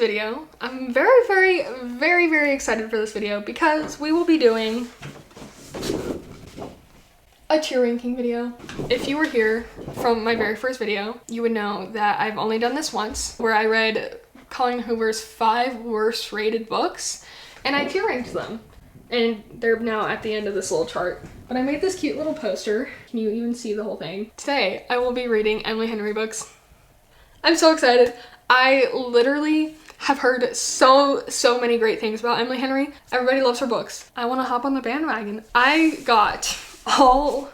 video. I'm very excited for this video because we will be doing a tier ranking video. If you were here from my very first video, you would know that I've only done this once, where I read Colleen Hoover's 5 worst rated books and I tier ranked them. And they're now at the end of this little chart. But I made this cute little poster. Can you even see the whole thing? Today, I will be reading Emily Henry books. I'm so excited. I literally have heard so many great things about Emily Henry. Everybody loves her books. I want to hop on the bandwagon. I got all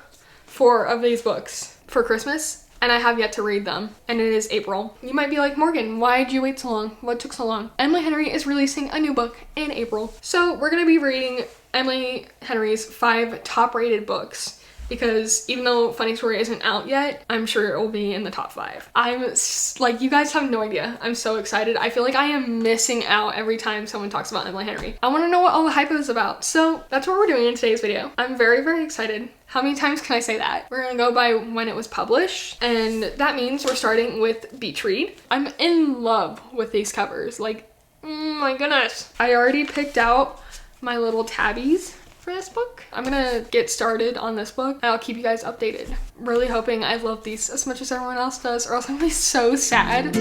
4 of these books for Christmas, and I have yet to read them, and it is April. You might be like, Morgan, why did you wait so long? What took so long? Emily Henry is releasing a new book in April. So we're gonna be reading Emily Henry's 5 top rated books, because even though Funny Story isn't out yet, I'm sure it will be in the top 5. I'm like, you guys have no idea. I'm so excited. I feel like I am missing out every time someone talks about Emily Henry. I want to know what all the hype is about. So that's what we're doing in today's video. I'm very excited. How many times can I say that? We're gonna go by when it was published, and that means we're starting with Beach Read. I'm in love with these covers. Like, my goodness. I already picked out my little tabbies for this book. I'm gonna get started on this book and I'll keep you guys updated. Really hoping I love these as much as everyone else does, or else I'm gonna be so sad.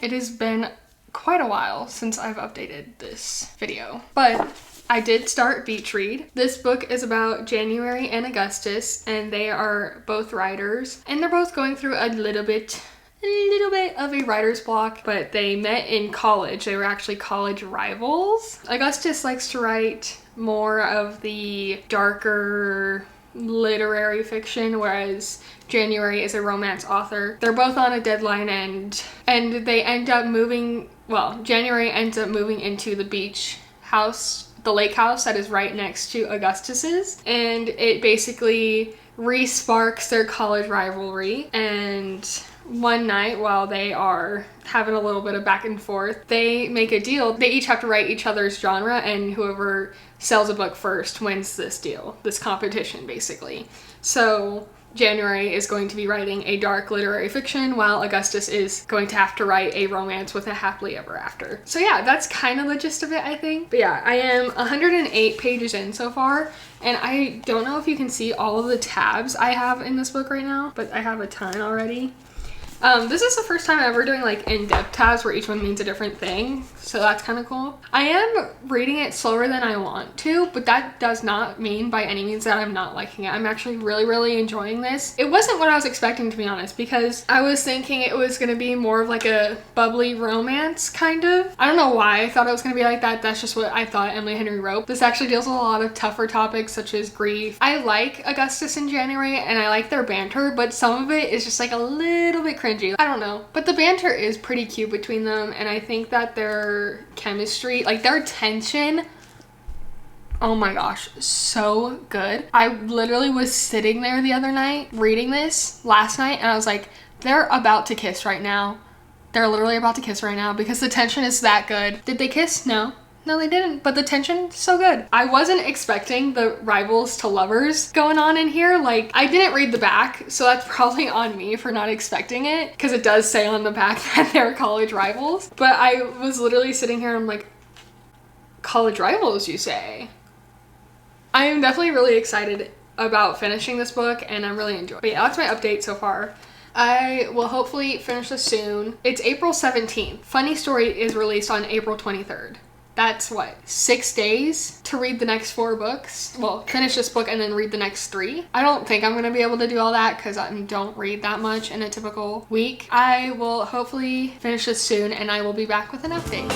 It has been quite a while since I've updated this video, but I did start Beach Read. This book is about January and Augustus, and they are both writers, and they're both going through a little bit of a writer's block, but they met in college. They were actually college rivals. Augustus likes to write more of the darker literary fiction, whereas January is a romance author. They're both on a deadline, and they end up moving. Well, January ends up moving into the beach house, the lake house that is right next to Augustus's, and it basically re-sparks their college rivalry. And one night, while they are having a little bit of back and forth, they make a deal. They each have to write each other's genre, and whoever sells a book first wins this deal, this competition basically. So January is going to be writing a dark literary fiction, while Augustus is going to have to write a romance with a happily ever after. So yeah, that's kind of the gist of it, I think. But yeah, I am 108 pages in so far, and I don't know if you can see all of the tabs I have in this book right now, but I have a ton already. This is the first time I'm ever doing like in-depth tabs where each one means a different thing, so that's kind of cool. I am reading it slower than I want to, but that does not mean by any means that I'm not liking it. I'm actually really enjoying this. It wasn't what I was expecting, to be honest, because I was thinking it was going to be more of like a bubbly romance kind of. I don't know why I thought it was going to be like that. That's just what I thought Emily Henry wrote. This actually deals with a lot of tougher topics such as grief. I like Augustus and January, and I like their banter, but some of it is just like a little bit cringy. I don't know, but the banter is pretty cute between them, and I think that their chemistry, like their tension, oh my gosh, so good. I literally was sitting there the other night reading this last night, and I was like, they're about to kiss right now. They're literally about to kiss right now because the tension is that good. Did they kiss? No, they didn't, but the tension's so good. I wasn't expecting the rivals to lovers going on in here. Like, I didn't read the back, so that's probably on me for not expecting it, because it does say on the back that they're college rivals. But I was literally sitting here and I'm like, college rivals, you say? I am definitely really excited about finishing this book, and I'm really enjoying it. But yeah, that's my update so far. I will hopefully finish this soon. It's April 17th. Funny Story is released on April 23rd. That's what, 6 days to read the next 4 books? Well, finish this book and then read the next 3. I don't think I'm gonna be able to do all that because I don't read that much in a typical week. I will hopefully finish this soon, and I will be back with an update.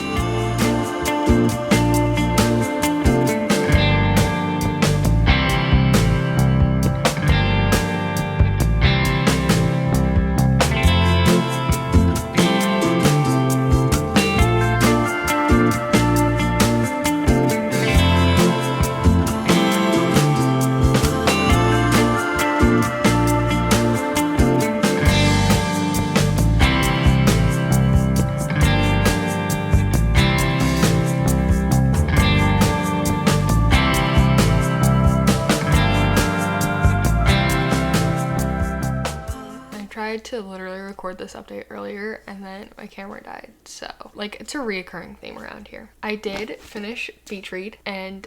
record this update earlier and then my camera died. So, like, it's a reoccurring theme around here. I did finish Beach Read and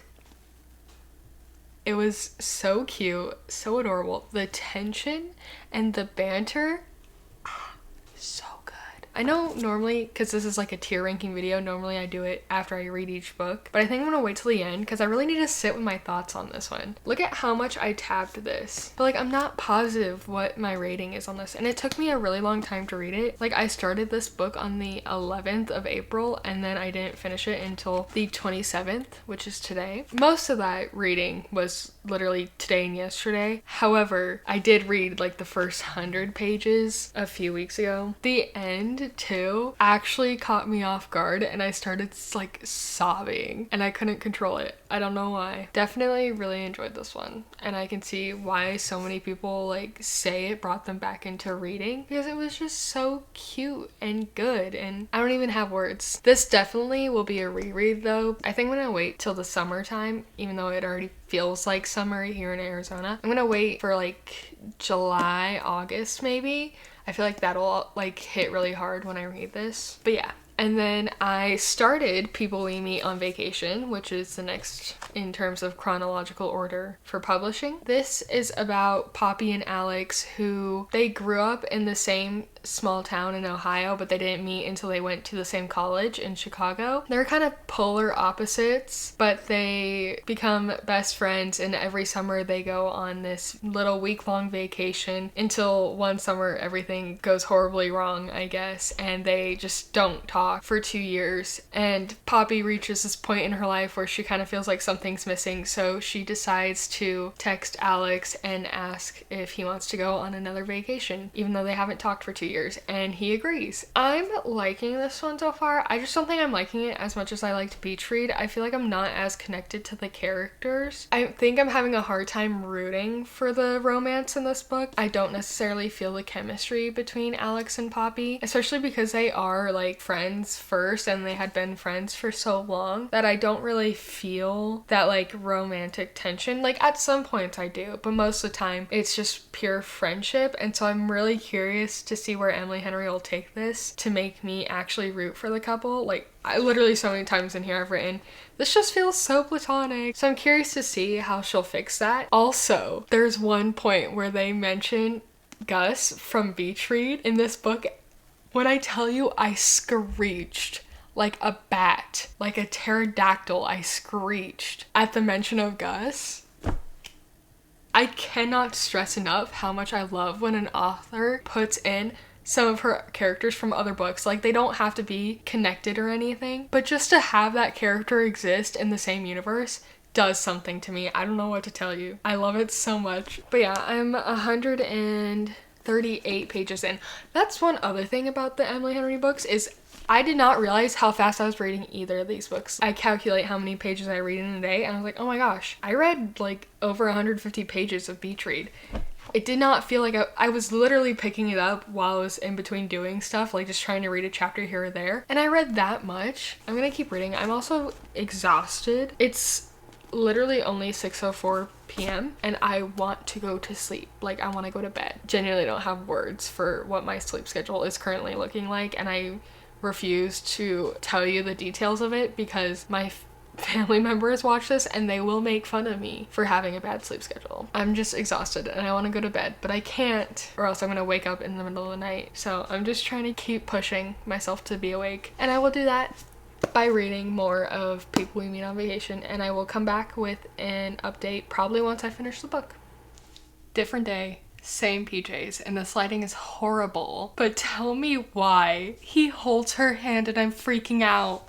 it was so cute, so adorable. The tension and the banter, so good. I know normally, because this is like a tier ranking video, normally I do it after I read each book, but I think I'm gonna wait till the end because I really need to sit with my thoughts on this one. Look at how much I tabbed this, but like I'm not positive what my rating is on this, and it took me a really long time to read it. Like I started this book on the 11th of April and then I didn't finish it until the 27th, which is today. Most of that reading was literally today and yesterday. However, I did read like the first 100 pages a few weeks ago. The end too actually caught me off guard and I started like sobbing and I couldn't control it. I don't know why. Definitely really enjoyed this one, and I can see why so many people like say it brought them back into reading because it was just so cute and good, and I don't even have words. This definitely will be a reread though. I think I'm gonna wait till the summertime, even though it already feels like summer here in Arizona. I'm gonna wait for like July, August maybe. I feel like that'll like hit really hard when I read this. But yeah. And then I started People We Meet on Vacation, which is the next in terms of chronological order for publishing. This is about Poppy and Alex, who they grew up in the same small town in Ohio, but they didn't meet until they went to the same college in Chicago. They're kind of polar opposites, but they become best friends, and every summer they go on this little week-long vacation until one summer everything goes horribly wrong, I guess, and they just don't talk for 2 years. And Poppy reaches this point in her life where she kind of feels like something's missing, so she decides to text Alex and ask if he wants to go on another vacation, even though they haven't talked for 2 years, and he agrees. I'm liking this one so far. I just don't think I'm liking it as much as I liked Beach Read. I feel like I'm not as connected to the characters. I think I'm having a hard time rooting for the romance in this book. I don't necessarily feel the chemistry between Alex and Poppy, especially because they are like friends first and they had been friends for so long that I don't really feel that like romantic tension. Like at some points I do, but most of the time it's just pure friendship, and so I'm really curious to see where Emily Henry will take this to make me actually root for the couple. Like I literally so many times in here I've written, this just feels so platonic. So I'm curious to see how she'll fix that. Also, there's one point where they mention Gus from Beach Read in this book. When I tell you I screeched like a bat, like a pterodactyl, I screeched at the mention of Gus. I cannot stress enough how much I love when an author puts in some of her characters from other books. Like they don't have to be connected or anything, but just to have that character exist in the same universe does something to me. I don't know what to tell you. I love it so much. But yeah, I'm 138 pages in. That's one other thing about the Emily Henry books is I did not realize how fast I was reading either of these books. I calculate how many pages I read in a day and I was like, oh my gosh, I read like over 150 pages of Beach Read. It did not feel like I was literally picking it up while I was in between doing stuff, like just trying to read a chapter here or there. And I read that much. I'm gonna keep reading. I'm also exhausted. It's literally only 6:04 p.m. and I want to go to sleep. Like I want to go to bed. Genuinely don't have words for what my sleep schedule is currently looking like, and I refuse to tell you the details of it because my family members watch this and they will make fun of me for having a bad sleep schedule. I'm just exhausted and I want to go to bed, but I can't or else I'm gonna wake up in the middle of the night. So I'm just trying to keep pushing myself to be awake, and I will do that by reading more of People We Meet on Vacation, and I will come back with an update probably once I finish the book. Different day, same PJs, and the sliding is horrible, but tell me why. He holds her hand and I'm freaking out.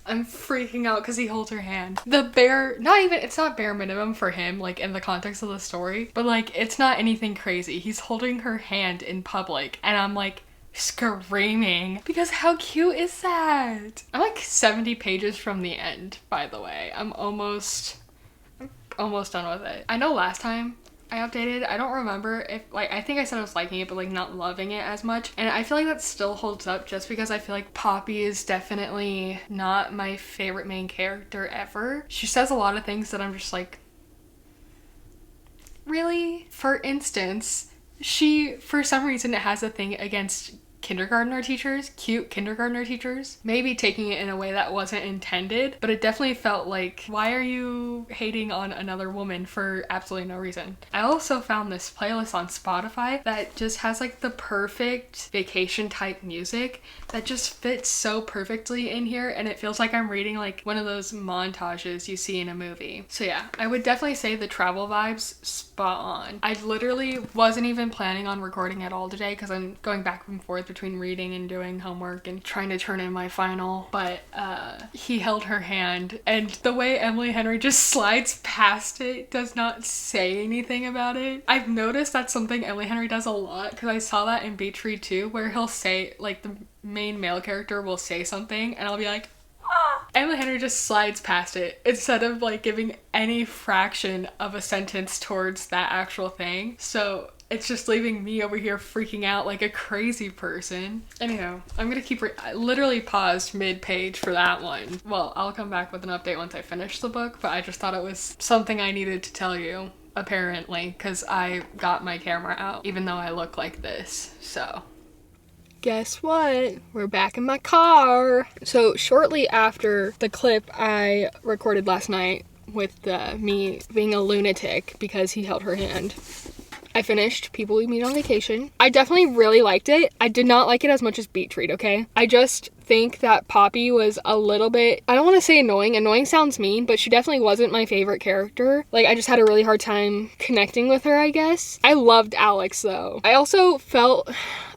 I'm freaking out because he holds her hand. The bare, it's not bare minimum for him, like in the context of the story, but like it's not anything crazy. He's holding her hand in public and I'm like screaming because how cute is that? I'm like 70 pages from the end, by the way. I'm almost done with it. I know last time I updated, I don't remember if like, I think I said I was liking it but like not loving it as much, and I feel like that still holds up just because I feel like Poppy is definitely not my favorite main character ever. She says a lot of things that I'm just like, really? For instance, she for some reason has a thing against kindergartner teachers, cute kindergartner teachers. Maybe taking it in a way that wasn't intended, but it definitely felt like, why are you hating on another woman for absolutely no reason? I also found this playlist on Spotify that just has like the perfect vacation type music that just fits so perfectly in here, and it feels like I'm reading like one of those montages you see in a movie. So yeah, I would definitely say the travel vibes spot on. I literally wasn't even planning on recording at all today because I'm going back and forth between reading and doing homework and trying to turn in my final, but he held her hand, and the way Emily Henry just slides past it, does not say anything about it. I've noticed that's something Emily Henry does a lot, because I saw that in Beach Read too, where he'll say, like, the main male character will say something and I'll be like, ah. Emily Henry just slides past it instead of like giving any fraction of a sentence towards that actual thing. So it's just leaving me over here freaking out like a crazy person. Anyhow, I'm gonna keep I literally paused mid-page for that one. Well, I'll come back with an update once I finish the book, but I just thought it was something I needed to tell you, apparently, because I got my camera out, even though I look like this, so. Guess what? We're back in my car. So shortly after the clip I recorded last night with me being a lunatic because he held her hand, I finished People We Meet on Vacation. I definitely really liked it. I did not like it as much as Beach Read, okay? I just think that Poppy was a little bit, I don't want to say annoying. Annoying sounds mean, but she definitely wasn't my favorite character. Like, I just had a really hard time connecting with her, I guess. I loved Alex, though. I also felt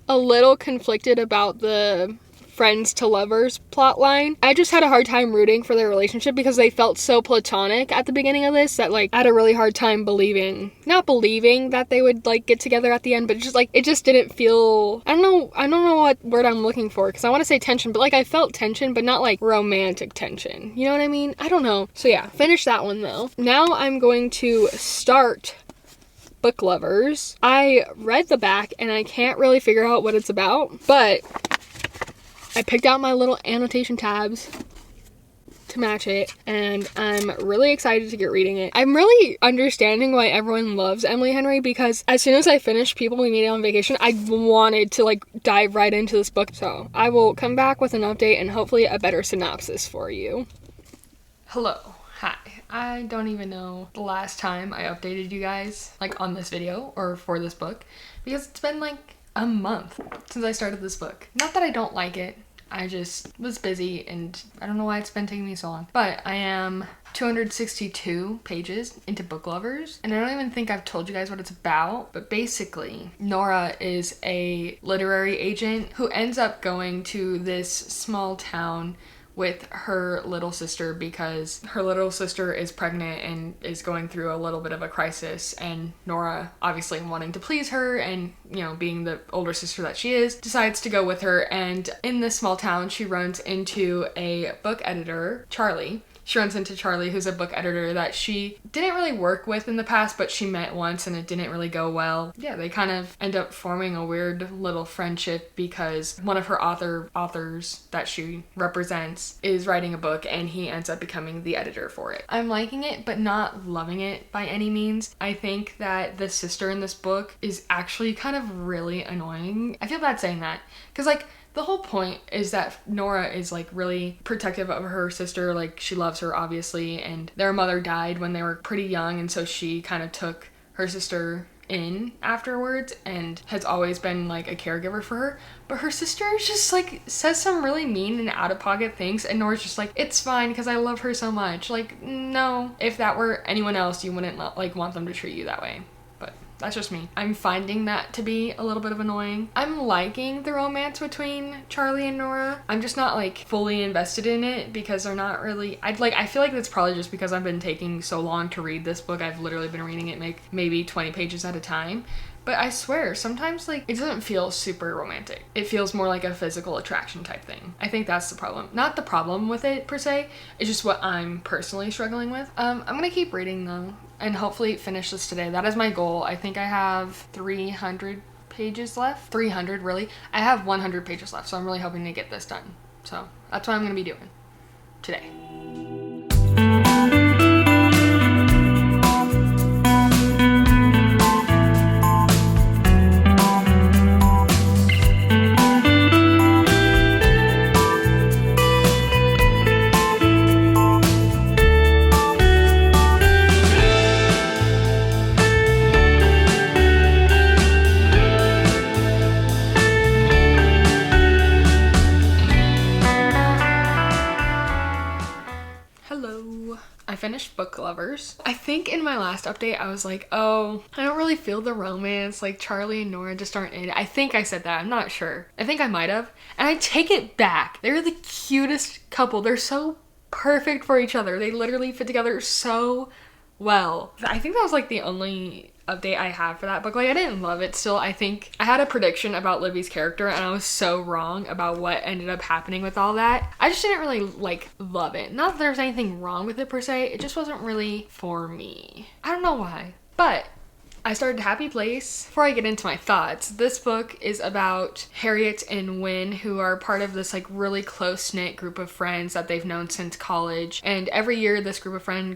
a little conflicted about the friends to lovers plotline. I just had a hard time rooting for their relationship because they felt so platonic at the beginning of this that, like, I had a really hard time not believing that they would, like, get together at the end, but just, like, it just didn't feel, I don't know what word I'm looking for, because I want to say tension, but, like, I felt tension, but not, like, romantic tension. You know what I mean? I don't know. So yeah, finish that one, though. Now I'm going to start Book Lovers. I read the back and I can't really figure out what it's about, but I picked out my little annotation tabs to match it, and I'm really excited to get reading it. I'm really understanding why everyone loves Emily Henry, because as soon as I finished People We Meet on Vacation, I wanted to, like, dive right into this book. So I will come back with an update and hopefully a better synopsis for you. Hello. Hi. I don't even know the last time I updated you guys, like, on this video or for this book, because it's been like a month since I started this book. Not that I don't like it, I just was busy and I don't know why it's been taking me so long. But I am 262 pages into Book Lovers, and I don't even think I've told you guys what it's about, but basically Nora is a literary agent who ends up going to this small town with her little sister because her little sister is pregnant and is going through a little bit of a crisis, and Nora, obviously wanting to please her and, you know, being the older sister that she is, decides to go with her. And in this small town she runs into a book editor, Charlie. She runs into Charlie, who's a book editor that she didn't really work with in the past, but she met once and it didn't really go well. Yeah, they kind of end up forming a weird little friendship because one of her authors that she represents is writing a book and he ends up becoming the editor for it. I'm liking it, but not loving it by any means. I think that the sister in this book is actually kind of really annoying. I feel bad saying that because, like, the whole point is that Nora is, like, really protective of her sister. Like, she loves her, obviously, and their mother died when they were pretty young, and so she kind of took her sister in afterwards and has always been, like, a caregiver for her. But her sister is just, like, says some really mean and out-of-pocket things, and Nora's just like, it's fine because I love her so much. Like, no, if that were anyone else, you wouldn't, like, want them to treat you that way. That's just me. I'm finding that to be a little bit of annoying. I'm liking the romance between Charlie and Nora. I'm just not, like, fully invested in it because they're not really, I feel like that's probably just because I've been taking so long to read this book. I've literally been reading it maybe 20 pages at a time. But I swear, sometimes, like, it doesn't feel super romantic. It feels more like a physical attraction type thing. I think that's the problem. Not the problem with it, per se. It's just what I'm personally struggling with. I'm gonna keep reading, though, and hopefully finish this today. That is my goal. I think I have 300 pages left. 300, really. I have 100 pages left, so I'm really hoping to get this done. So that's what I'm gonna be doing today. finished Book Lovers. I think in my last update, I was like, oh, I don't really feel the romance. Like Charlie and Nora just aren't in it. I think I said that. I'm not sure. I think I might have. And I take it back. They're the cutest couple. They're so perfect for each other. They literally fit together so well. I think that was like the only update I have for that book. Like, I didn't love it still. I think I had a prediction about Libby's character and I was so wrong about what ended up happening with all that. I just didn't really like love it. Not that there's anything wrong with it per se, it just wasn't really for me. I don't know why, but I started Happy Place. Before I get into my thoughts, this book is about Harriet and Win, who are part of this like really close-knit group of friends that they've known since college. And every year this group of friends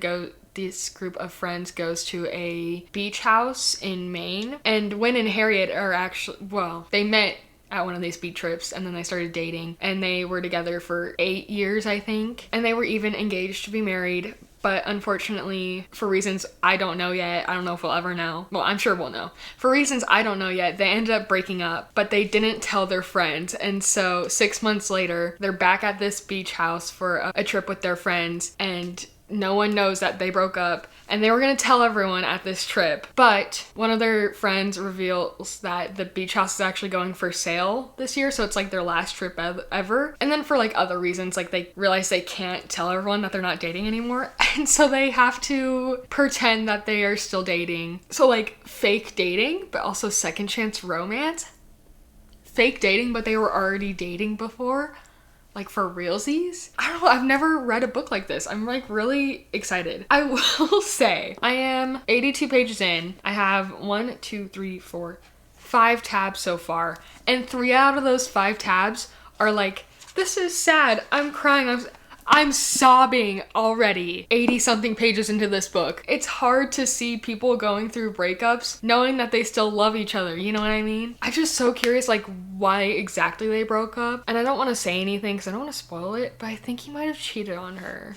goes to a beach house in Maine. And Win and Harriet are actually, well, they met at one of these beach trips and then they started dating and they were together for 8 years, I think. And they were even engaged to be married. But unfortunately, for reasons I don't know yet, I don't know if we'll ever know. Well, I'm sure we'll know. For reasons I don't know yet, they ended up breaking up, but they didn't tell their friends. And so 6 months later, they're back at this beach house for a trip with their friends, and no one knows that they broke up, and they were gonna tell everyone at this trip. But one of their friends reveals that the beach house is actually going for sale this year, so it's like their last trip ever. And then for like other reasons, like they realize they can't tell everyone that they're not dating anymore, and so they have to pretend that they are still dating. So like fake dating, but also second chance romance. Fake dating, but they were already dating before. Like for realsies? I don't know, I've never read a book like this. I'm like really excited. I will say, I am 82 pages in. I have 5 tabs so far. And 3 out of those 5 tabs are like, this is sad, I'm crying, I'm sobbing already 80 something pages into this book. It's hard to see people going through breakups knowing that they still love each other, you know what I mean? I'm just so curious like why exactly they broke up. And I don't want to say anything because I don't want to spoil it, but I think he might have cheated on her.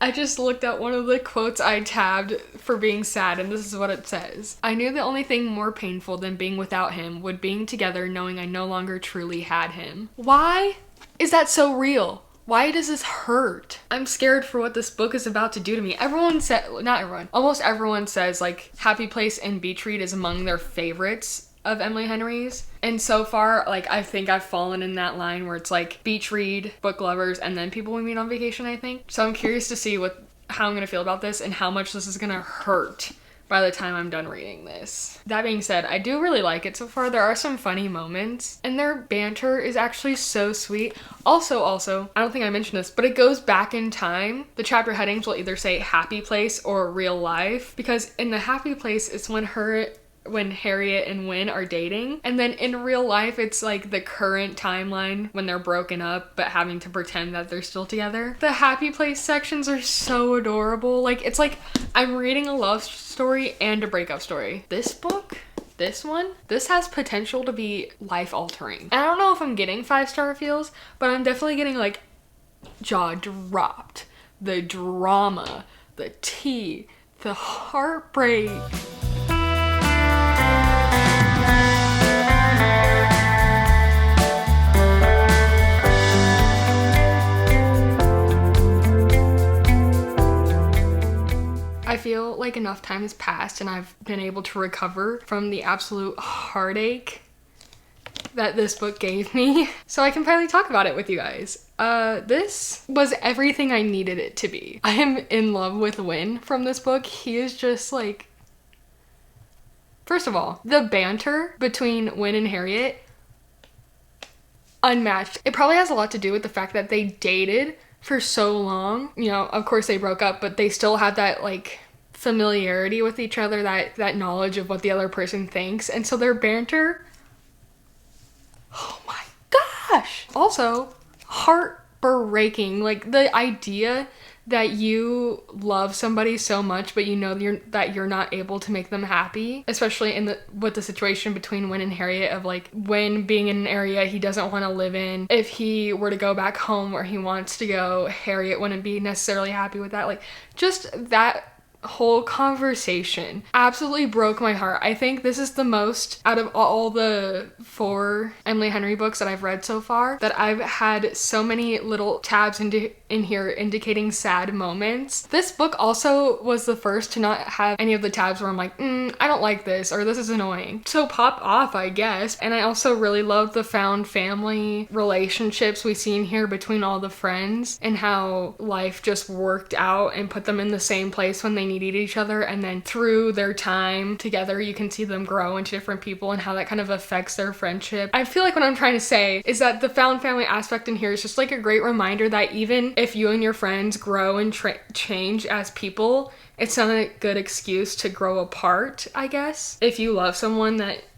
I just looked at one of the quotes I tabbed for being sad, and this is what it says. I knew the only thing more painful than being without him would being together knowing I no longer truly had him. Why is that so real? Why does this hurt? I'm scared for what this book is about to do to me. Everyone said, not everyone, almost everyone says like Happy Place and Beach Read is among their favorites of Emily Henry's. And so far, like I think I've fallen in that line where it's like Beach Read, Book Lovers, and then People We Meet on Vacation, I think. So I'm curious to see how I'm gonna feel about this and how much this is gonna hurt by the time I'm done reading this. That being said, I do really like it so far. There are some funny moments and their banter is actually so sweet. Also, I don't think I mentioned this, but it goes back in time. The chapter headings will either say Happy Place or Real Life, because in the Happy Place, it's when Harriet and Win are dating. And then in real life, it's like the current timeline when they're broken up, but having to pretend that they're still together. The Happy Place sections are so adorable. Like, it's like I'm reading a love story and a breakup story. This book, this has potential to be life-altering. And I don't know if I'm getting 5-star feels, but I'm definitely getting like jaw dropped. The drama, the tea, the heartbreak. I feel like enough time has passed and I've been able to recover from the absolute heartache that this book gave me, so I can finally talk about it with you guys. This was everything I needed it to be. I am in love with Win from this book. He is just like, first of all, the banter between Win and Harriet, unmatched. It probably has a lot to do with the fact that they dated for so long. You know, of course they broke up, but they still had that like familiarity with each other, that knowledge of what the other person thinks. And so their banter, oh my gosh. Also, heartbreaking. Like the idea that you love somebody so much, but you know that you're not able to make them happy, especially with the situation between Win and Harriet of like Win being in an area he doesn't want to live in. If he were to go back home where he wants to go, Harriet wouldn't be necessarily happy with that. Like just that whole conversation absolutely broke my heart. I think this is the most out of all the 4 Emily Henry books that I've read so far that I've had so many little tabs in here indicating sad moments. This book also was the first to not have any of the tabs where I'm like, I don't like this, or this is annoying. So pop off, I guess. And I also really love the found family relationships we see in here between all the friends and how life just worked out and put them in the same place when they needed each other. And then through their time together, you can see them grow into different people and how that kind of affects their friendship. I feel like what I'm trying to say is that the found family aspect in here is just like a great reminder that even if you and your friends grow and change as people, it's not a good excuse to grow apart, I guess. If you love someone,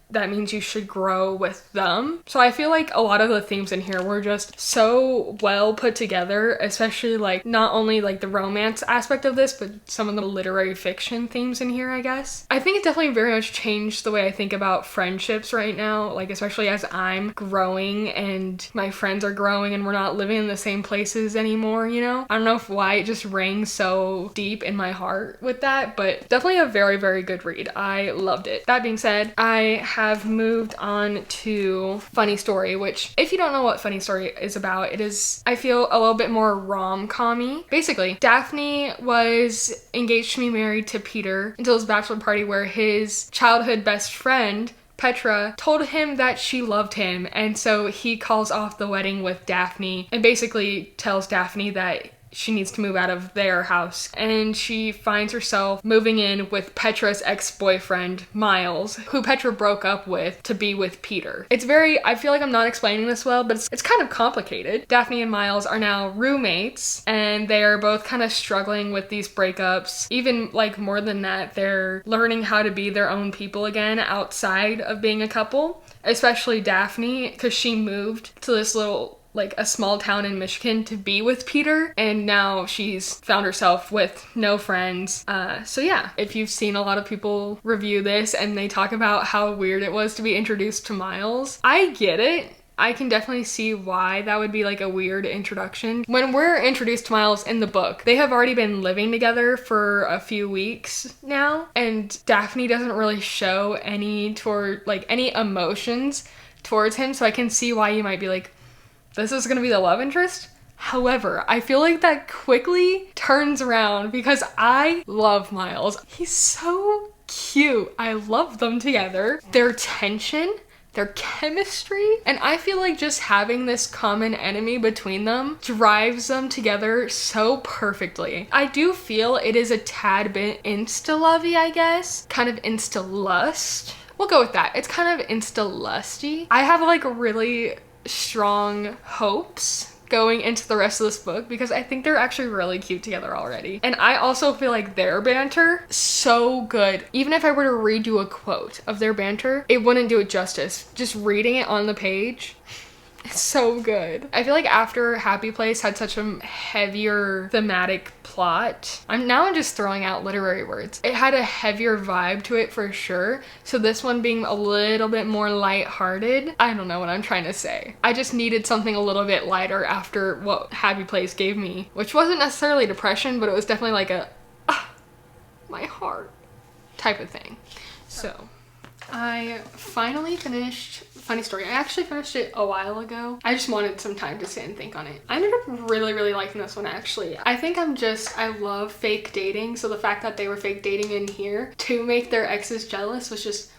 that means you should grow with them. So I feel like a lot of the themes in here were just so well put together, especially like not only like the romance aspect of this, but some of the literary fiction themes in here, I guess. I think it definitely very much changed the way I think about friendships right now, like especially as I'm growing and my friends are growing and we're not living in the same places anymore, you know? I don't know why it just rings so deep in my heart with that, but definitely a very, very good read. I loved it. That being said, I have moved on to Funny Story, which if you don't know what Funny Story is about, it is, I feel, a little bit more rom-com-y. Basically, Daphne was engaged to be married to Peter until his bachelor party where his childhood best friend Petra told him that she loved him, and so he calls off the wedding with Daphne and basically tells Daphne that she needs to move out of their house, and she finds herself moving in with Petra's ex-boyfriend, Miles, who Petra broke up with to be with Peter. It's very, I feel like I'm not explaining this well, but it's kind of complicated. Daphne and Miles are now roommates, and they are both kind of struggling with these breakups. Even like more than that, they're learning how to be their own people again outside of being a couple, especially Daphne, because she moved to this like a small town in Michigan to be with Peter, and now she's found herself with no friends. So yeah, if you've seen a lot of people review this and they talk about how weird it was to be introduced to Miles, I get it. I can definitely see why that would be like a weird introduction. When we're introduced to Miles in the book, they have already been living together for a few weeks now, and Daphne doesn't really show any emotions towards him, so I can see why you might be like, this is gonna be the love interest? However, I feel like that quickly turns around because I love Miles. He's so cute. I love them together. Their tension, their chemistry, and I feel like just having this common enemy between them drives them together so perfectly. I do feel it is a tad bit insta-lovey, I guess. Kind of insta-lust. We'll go with that. It's kind of insta-lusty. I have like really strong hopes going into the rest of this book because I think they're actually really cute together already. And I also feel like their banter, so good. Even if I were to redo a quote of their banter, it wouldn't do it justice. Just reading it on the page, it's so good. I feel like after Happy Place had such a heavier thematic plot, I'm just throwing out literary words. It had a heavier vibe to it for sure. So this one being a little bit more lighthearted, I don't know what I'm trying to say. I just needed something a little bit lighter after what Happy Place gave me, which wasn't necessarily depression, but it was definitely like a, my heart type of thing. So I finally finished Funny Story. I actually finished it a while ago. I just wanted some time to sit and think on it. I ended up really, really liking this one actually. I think I love fake dating. So the fact that they were fake dating in here to make their exes jealous was just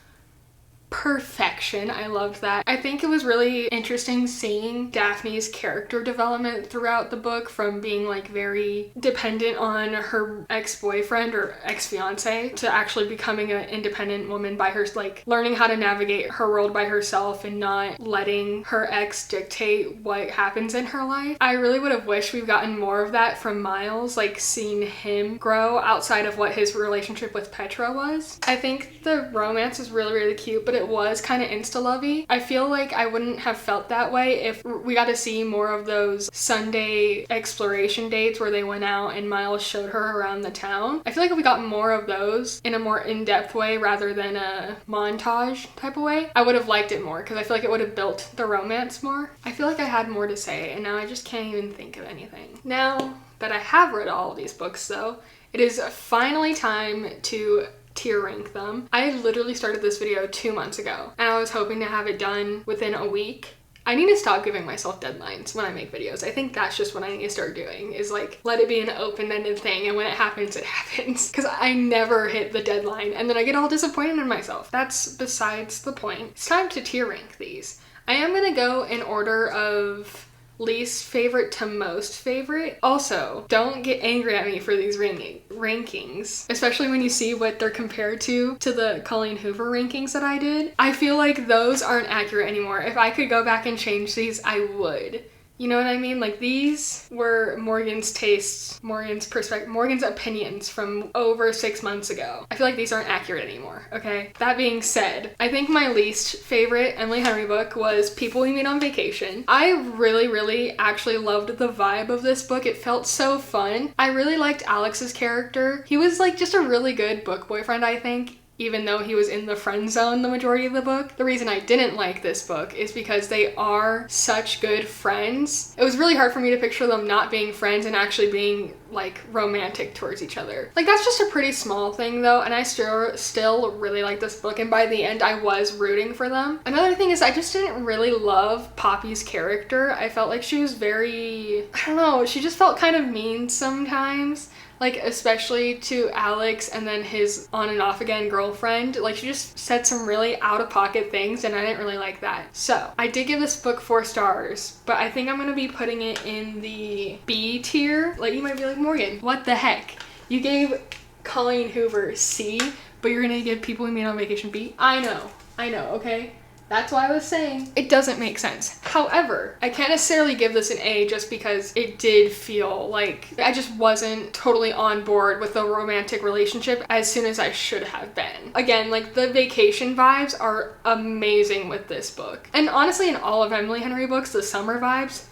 perfection. I loved that. I think it was really interesting seeing Daphne's character development throughout the book, from being like very dependent on her ex-boyfriend or ex-fiance to actually becoming an independent woman by her, like learning how to navigate her world by herself and not letting her ex dictate what happens in her life. I really would have wished we've gotten more of that from Miles, like seeing him grow outside of what his relationship with Petra was. I think the romance is really, really cute, but it was kind of insta-lovey. I feel like I wouldn't have felt that way if we got to see more of those Sunday exploration dates where they went out and Miles showed her around the town. I feel like if we got more of those in a more in-depth way rather than a montage type of way, I would have liked it more because I feel like it would have built the romance more. I feel like I had more to say and now I just can't even think of anything. Now that I have read all of these books though, it is finally time to tier rank them. I literally started this video 2 months ago and I was hoping to have it done within a week. I need to stop giving myself deadlines when I make videos. I think that's just what I need to start doing, is like let it be an open-ended thing and when it happens, it happens. Because I never hit the deadline and then I get all disappointed in myself. That's besides the point. It's time to tier rank these. I am gonna go in order of least favorite to most favorite. Also, don't get angry at me for these rankings, especially when you see what they're compared to the Colleen Hoover rankings that I did. I feel like those aren't accurate anymore. If I could go back and change these, I would. You know what I mean? Like these were Morgan's tastes, Morgan's perspective, Morgan's opinions from over 6 months ago. I feel like these aren't accurate anymore, okay? That being said, I think my least favorite Emily Henry book was People We Meet on Vacation. I really actually loved the vibe of this book. It felt so fun. I really liked Alex's character. He was like just a really good book boyfriend, I think, even though he was in the friend zone the majority of the book. The reason I didn't like this book is because they are such good friends. It was really hard for me to picture them not being friends and actually being like romantic towards each other. Like that's just a pretty small thing though, and I still really like this book, and by the end I was rooting for them. Another thing is I just didn't really love Poppy's character. I felt like she was very, I don't know, she just felt kind of mean sometimes. Like especially to Alex and then his on and off again girlfriend. Like she just said some really out of pocket things and I didn't really like that. So I did give this book 4 stars, but I think I'm gonna be putting it in the B tier. Like you might be like, Morgan, what the heck? You gave Colleen Hoover C, but you're gonna give People We Meet on Vacation B? I know, okay? That's why I was saying it doesn't make sense. However, I can't necessarily give this an A just because it did feel like I just wasn't totally on board with the romantic relationship as soon as I should have been. Again, like the vacation vibes are amazing with this book. And honestly, in all of Emily Henry books, the summer vibes,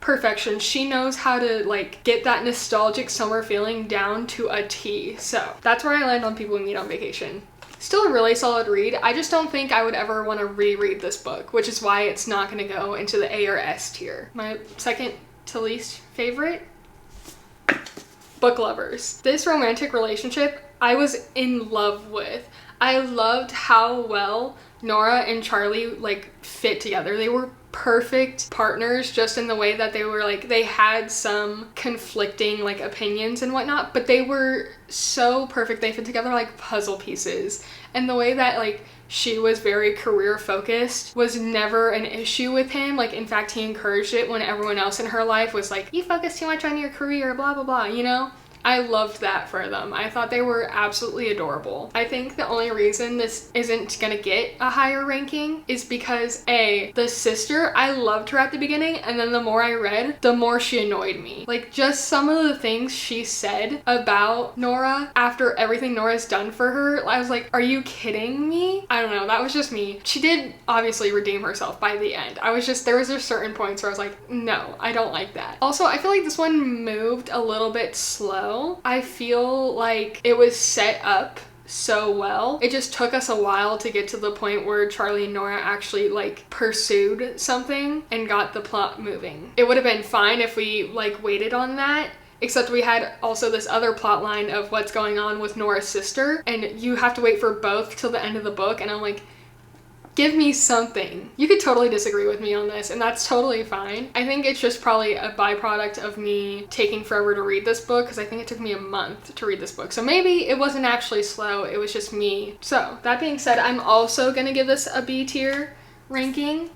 perfection. She knows how to like get that nostalgic summer feeling down to a T. So that's where I land on People We Meet on Vacation. Still a really solid read. I just don't think I would ever want to reread this book, which is why it's not going to go into the A or S tier. My second to least favorite? Book Lovers. This romantic relationship I was in love with. I loved how well Nora and Charlie like fit together. They were perfect partners just in the way that they were like, they had some conflicting like opinions and whatnot, but they were so perfect. They fit together like puzzle pieces. And the way that like she was very career focused was never an issue with him. Like in fact, he encouraged it when everyone else in her life was like, you focus too much on your career, blah, blah, blah, you know? I loved that for them. I thought they were absolutely adorable. I think the only reason this isn't gonna get a higher ranking is because A, the sister, I loved her at the beginning, and then the more I read, the more she annoyed me. Like just some of the things she said about Nora after everything Nora's done for her, I was like, are you kidding me? I don't know, that was just me. She did obviously redeem herself by the end. There was just certain points where I was like, no, I don't like that. Also, I feel like this one moved a little bit slow. I feel like it was set up so well. It just took us a while to get to the point where Charlie and Nora actually like pursued something and got the plot moving. It would have been fine if we like waited on that, except we had also this other plot line of what's going on with Nora's sister, and you have to wait for both till the end of the book, and I'm like, give me something. You could totally disagree with me on this, and that's totally fine. I think it's just probably a byproduct of me taking forever to read this book, because I think it took me a month to read this book. So maybe it wasn't actually slow, it was just me. So that being said, I'm also gonna give this a B tier ranking.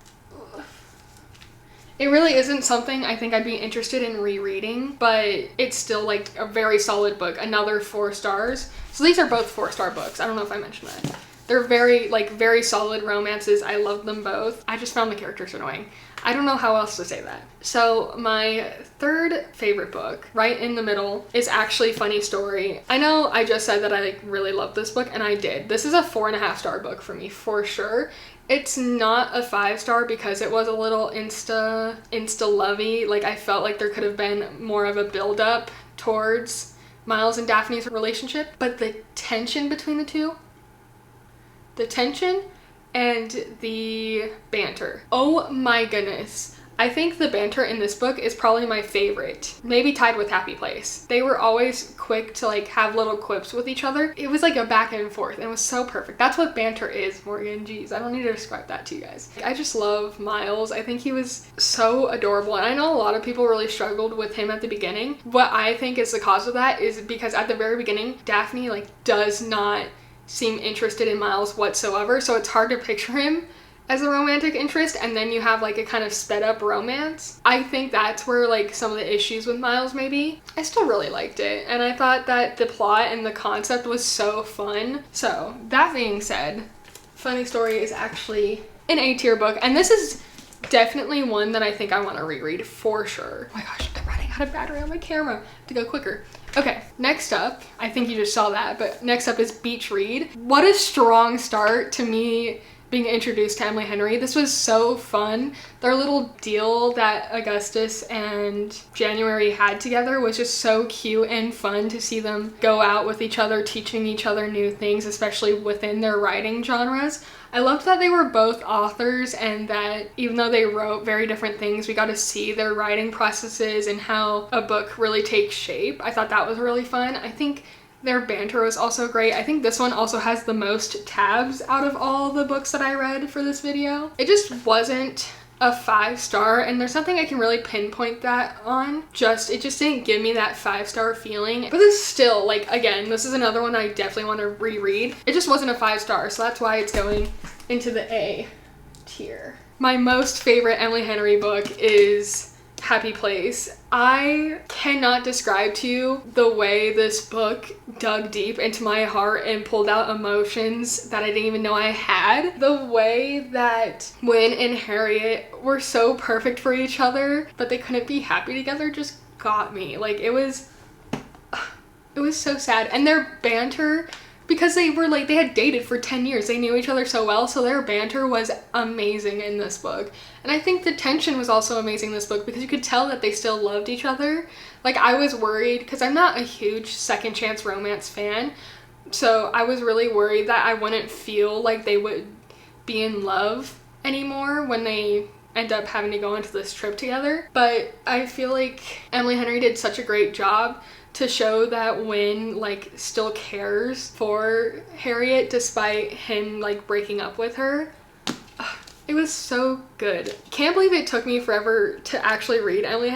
It really isn't something I think I'd be interested in rereading, but it's still like a very solid book. Another 4 stars. So these are both 4-star books. I don't know if I mentioned that. They're very solid romances. I love them both. I just found the characters annoying. I don't know how else to say that. So my third favorite book, right in the middle, is actually Funny Story. I know I just said that I really love this book, and I did. This is a 4.5-star book for me, for sure. It's not a 5-star because it was a little insta-lovey. Like, I felt like there could have been more of a build-up towards Miles and Daphne's relationship, but the tension between the two, and the banter. Oh my goodness. I think the banter in this book is probably my favorite, maybe tied with Happy Place. They were always quick to like have little quips with each other. It was like a back and forth, and it was so perfect. That's what banter is, Morgan. Jeez, I don't need to describe that to you guys. I just love Miles. I think he was so adorable, and I know a lot of people really struggled with him at the beginning. What I think is the cause of that is because at the very beginning, Daphne like does not seem interested in Miles whatsoever, so it's hard to picture him as a romantic interest, and then you have like a kind of sped up romance. I think that's where like some of the issues with Miles maybe. I still really liked it, and I thought that the plot and the concept was so fun. So that being said, Funny Story is actually an A-tier book, and this is definitely one that I think I want to reread for sure. Oh my gosh, I'm running out of battery on my camera. I have to go quicker. Okay, next up, I think you just saw that, but next up is Beach Read. What a strong start to me being introduced to Emily Henry. This was so fun. Their little deal that Augustus and January had together was just so cute and fun to see them go out with each other, teaching each other new things, especially within their writing genres. I loved that they were both authors, and that even though they wrote very different things, we got to see their writing processes and how a book really takes shape. I thought that was really fun. I think their banter was also great. I think this one also has the most tabs out of all the books that I read for this video. It just wasn't a 5-star, and there's nothing I can really pinpoint that on. It just didn't give me that 5-star feeling. But this still, like, again, this is another one I definitely want to reread. It just wasn't a 5-star, so that's why it's going into the A tier. My most favorite Emily Henry book is Happy Place. I cannot describe to you the way this book dug deep into my heart and pulled out emotions that I didn't even know I had. The way that Wynne and Harriet were so perfect for each other, but they couldn't be happy together, just got me. Like, it was so sad. And their banter, because they had dated for 10 years. They knew each other so well, so their banter was amazing in this book. And I think the tension was also amazing in this book because you could tell that they still loved each other. Like, I was worried, because I'm not a huge second chance romance fan, so I was really worried that I wouldn't feel like they would be in love anymore when they end up having to go into this trip together. But I feel like Emily Henry did such a great job to show that Wynne like still cares for Harriet despite him like breaking up with her. It was so good. Can't believe it took me forever to actually read Emily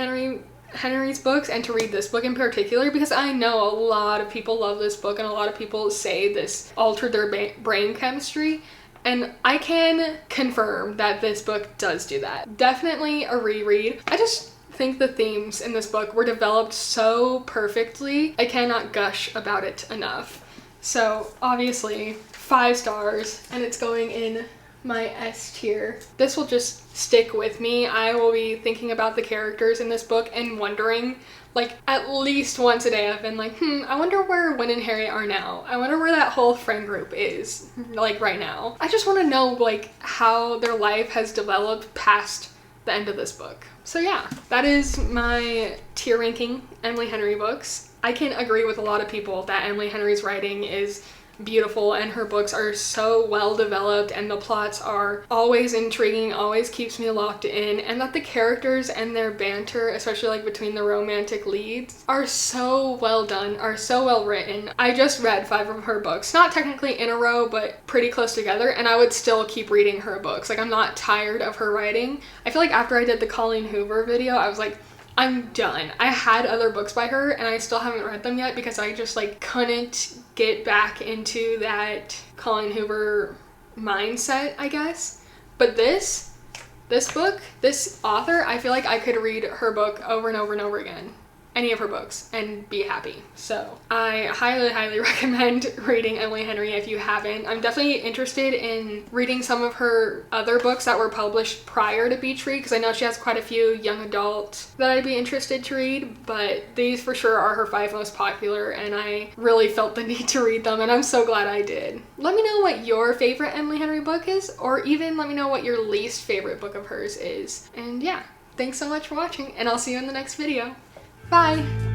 Henry's books, and to read this book in particular, because I know a lot of people love this book and a lot of people say this altered their brain chemistry, and I can confirm that this book does do that. Definitely a reread. I just think the themes in this book were developed so perfectly. I cannot gush about it enough. So obviously 5 stars, and it's going in my S tier. This will just stick with me. I will be thinking about the characters in this book and wondering, like, at least once a day I've been like, I wonder where Wynne and Harriet are now. I wonder where that whole friend group is, like, right now. I just want to know, like, how their life has developed past the end of this book. So yeah, that is my tier ranking Emily Henry books. I can agree with a lot of people that Emily Henry's writing is beautiful and her books are so well developed and the plots are always intriguing, always keeps me locked in, and that the characters and their banter, especially like between the romantic leads, are so well done, are so well written. I just read 5 of her books, not technically in a row, but pretty close together, and I would still keep reading her books. Like, I'm not tired of her writing. I feel like after I did the Colleen Hoover video, I was like, I'm done. I had other books by her and I still haven't read them yet because I just like couldn't get back into that Colleen Hoover mindset, I guess. But this book, this author, I feel like I could read her book over and over and over again any of her books and be happy. So I highly recommend reading Emily Henry if you haven't. I'm definitely interested in reading some of her other books that were published prior to Beach Read, because I know she has quite a few young adult that I'd be interested to read, but these for sure are her 5 most popular, and I really felt the need to read them, and I'm so glad I did. Let me know what your favorite Emily Henry book is, or even let me know what your least favorite book of hers is. And yeah, thanks so much for watching, and I'll see you in the next video. Bye!